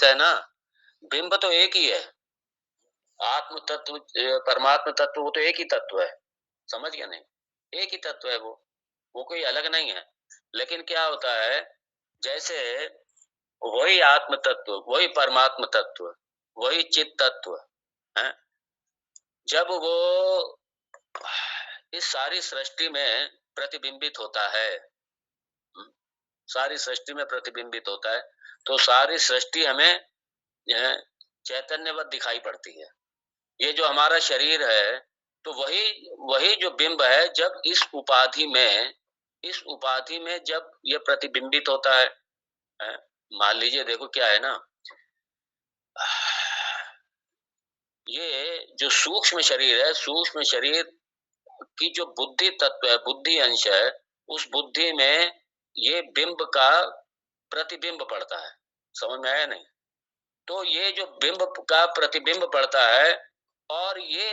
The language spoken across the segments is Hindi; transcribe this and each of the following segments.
है ना, बिंब तो एक ही है। आत्म तत्व परमात्मा तत्व वो तो एक ही तत्व है। समझ गया नहीं? एक ही तत्व है वो कोई अलग नहीं है। लेकिन क्या होता है, जैसे वही आत्म तत्व, वही परमात्म तत्व, वही चित तत्व है, जब वो इस सारी सृष्टि में प्रतिबिंबित होता है, सारी सृष्टि में प्रतिबिंबित होता है, तो सारी सृष्टि हमें चैतन्यवत दिखाई पड़ती है। ये जो हमारा शरीर है, तो वही वही जो बिंब है, जब इस उपाधि में जब ये प्रतिबिंबित होता है, मान लीजिए देखो क्या है ना, ये जो सूक्ष्म शरीर है, सूक्ष्म शरीर की जो बुद्धि तत्व है, बुद्धि अंश है, उस बुद्धि में ये बिंब का प्रतिबिंब पड़ता है। समझ में आया नहीं? तो ये जो बिंब का प्रतिबिंब पड़ता है, और ये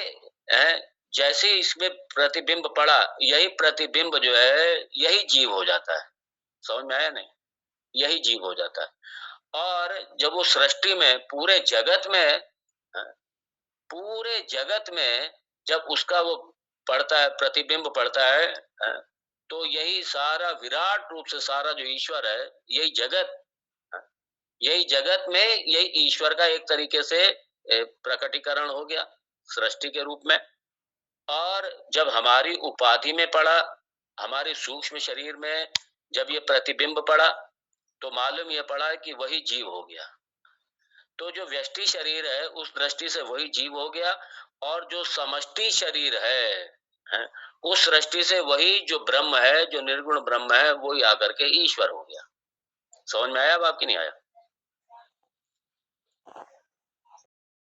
है, जैसे इसमें प्रतिबिंब पड़ा, यही प्रतिबिंब जो है यही जीव हो जाता है। समझ में आया नहीं? यही जीव हो जाता है। और जब वो सृष्टि में पूरे जगत में जब उसका वो पड़ता है, प्रतिबिंब पड़ता है, तो यही सारा विराट रूप से सारा जो ईश्वर है, यही जगत यही जगत में यही ईश्वर का एक तरीके से प्रकटीकरण हो गया सृष्टि के रूप में। और जब हमारी उपाधि में पड़ा, हमारे सूक्ष्म शरीर में जब ये प्रतिबिंब पड़ा, तो मालूम ये पड़ा कि वही जीव हो गया। तो जो व्यष्टि शरीर है, उस दृष्टि से वही जीव हो गया, और जो समष्टि शरीर है, उस दृष्टि से वही जो ब्रह्म है, जो निर्गुण ब्रह्म है, वही आकर के ईश्वर हो गया। समझ में आया अब आपकी नहीं आया?